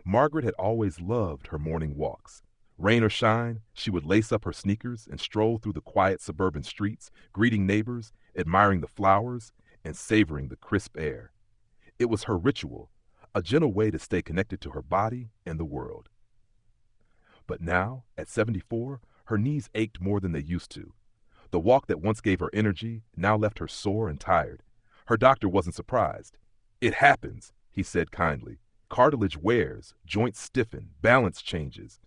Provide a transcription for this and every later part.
Margaret had always loved her morning walks. Rain or shine, she would lace up her sneakers and stroll through the quiet suburban streets, greeting neighbors, admiring the flowers, and savoring the crisp air. It was her ritual, a gentle way to stay connected to her body and the world. But now, at 74, her knees ached more than they used to. The walk that once gave her energy now left her sore and tired. Her doctor wasn't surprised. "It happens," he said kindly. "Cartilage wears, joints stiffen, balance changes.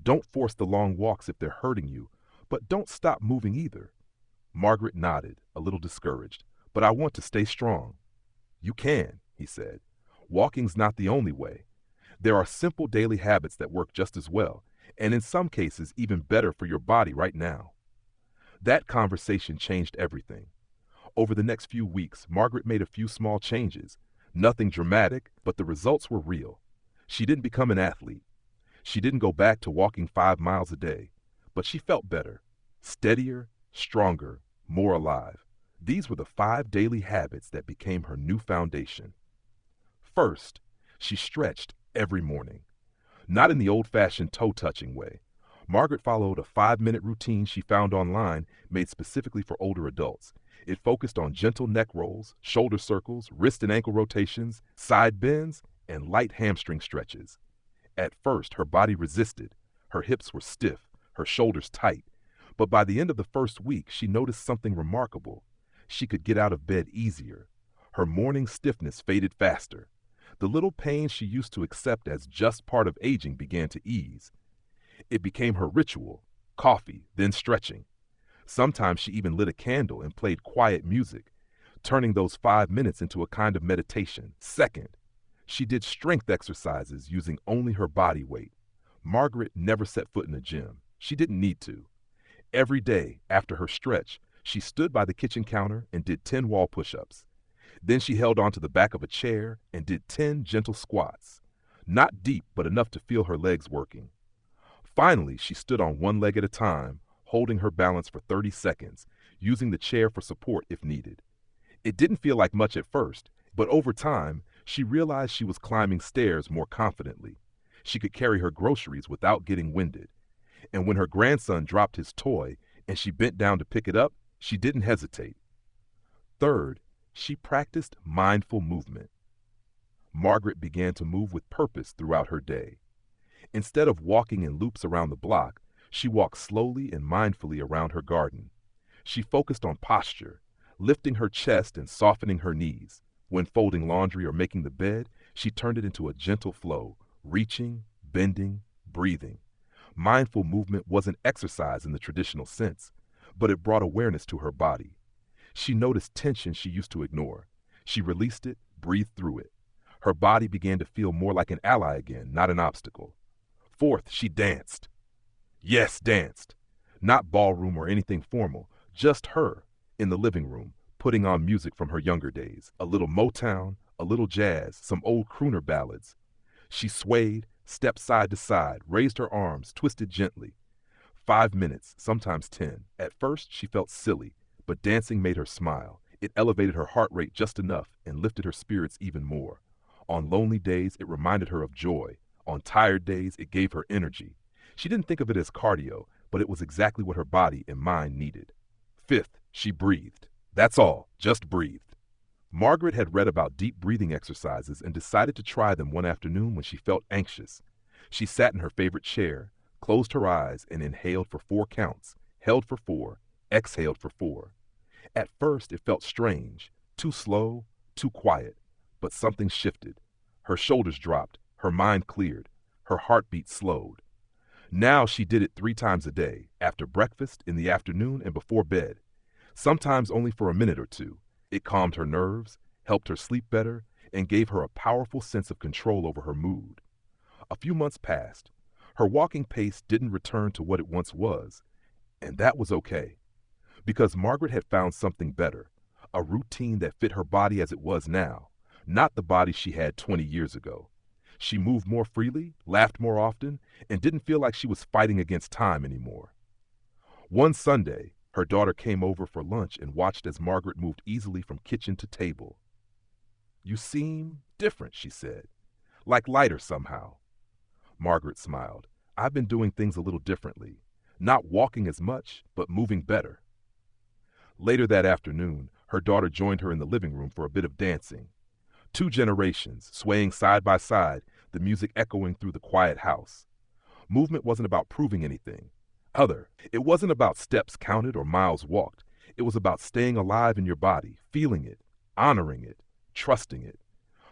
Don't force the long walks if they're hurting you, but don't stop moving either." Margaret nodded, a little discouraged. "But I want to stay strong." "You can," he said. "Walking's not the only way. There are simple daily habits that work just as well, and in some cases even better for your body right now." That conversation changed everything. Over the next few weeks, Margaret made a few small changes. Nothing dramatic, but the results were real. She didn't become an athlete. She didn't go back to walking 5 miles a day, but she felt better, steadier, stronger, more alive. These were the 5 daily habits that became her new foundation. First, she stretched every morning. Not in the old-fashioned toe-touching way. Margaret followed a 5-minute routine she found online made specifically for older adults. It focused on gentle neck rolls, shoulder circles, wrist and ankle rotations, side bends, and light hamstring stretches. At first, her body resisted. Her hips were stiff, her shoulders tight. But by the end of the first week, she noticed something remarkable. She could get out of bed easier. Her morning stiffness faded faster. The little pain she used to accept as just part of aging began to ease. It became her ritual: coffee, then stretching. Sometimes she even lit a candle and played quiet music, turning those 5 minutes into a kind of meditation. Second, she did strength exercises using only her body weight. Margaret never set foot in a gym. She didn't need to. Every day, after her stretch, she stood by the kitchen counter and did 10 wall push-ups. Then she held onto the back of a chair and did 10 gentle squats. Not deep, but enough to feel her legs working. Finally, she stood on one leg at a time, holding her balance for 30 seconds, using the chair for support if needed. It didn't feel like much at first, but over time, she realized she was climbing stairs more confidently. She could carry her groceries without getting winded. And when her grandson dropped his toy and she bent down to pick it up, she didn't hesitate. Third, she practiced mindful movement. Margaret began to move with purpose throughout her day. Instead of walking in loops around the block, she walked slowly and mindfully around her garden. She focused on posture, lifting her chest and softening her knees. When folding laundry or making the bed, she turned it into a gentle flow, reaching, bending, breathing. Mindful movement wasn't exercise in the traditional sense, but it brought awareness to her body. She noticed tension she used to ignore. She released it, breathed through it. Her body began to feel more like an ally again, not an obstacle. Fourth, she danced. Yes, danced. Not ballroom or anything formal, just her, in the living room, putting on music from her younger days. A little Motown, a little jazz, some old crooner ballads. She swayed, stepped side to side, raised her arms, twisted gently. 5 minutes, sometimes 10. At first, she felt silly, but dancing made her smile. It elevated her heart rate just enough and lifted her spirits even more. On lonely days, it reminded her of joy. On tired days, it gave her energy. She didn't think of it as cardio, but it was exactly what her body and mind needed. Fifth, she breathed. That's all, just breathed. Margaret had read about deep breathing exercises and decided to try them one afternoon when she felt anxious. She sat in her favorite chair, closed her eyes, and inhaled for 4 counts, held for 4, exhaled for 4. At first, it felt strange, too slow, too quiet, but something shifted. Her shoulders dropped, her mind cleared, her heartbeat slowed. Now she did it 3 times a day, after breakfast, in the afternoon, and before bed. Sometimes only for a minute or two. It calmed her nerves, helped her sleep better, and gave her a powerful sense of control over her mood. A few months passed. Her walking pace didn't return to what it once was, and that was okay, because Margaret had found something better, a routine that fit her body as it was now, not the body she had 20 years ago. She moved more freely, laughed more often, and didn't feel like she was fighting against time anymore. One Sunday, her daughter came over for lunch and watched as Margaret moved easily from kitchen to table. "You seem different," she said, "like lighter somehow." Margaret smiled. I've been doing things a little differently. Not walking as much, but moving better. Later that afternoon, her daughter joined her in the living room for a bit of dancing. Two generations, swaying side by side, the music echoing through the quiet house. Movement wasn't about proving anything. It wasn't about steps counted or miles walked. It was about staying alive in your body, feeling it, honoring it, trusting it.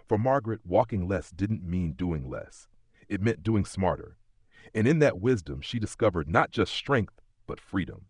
For Margaret, walking less didn't mean doing less. It meant doing smarter. And in that wisdom, she discovered not just strength, but freedom.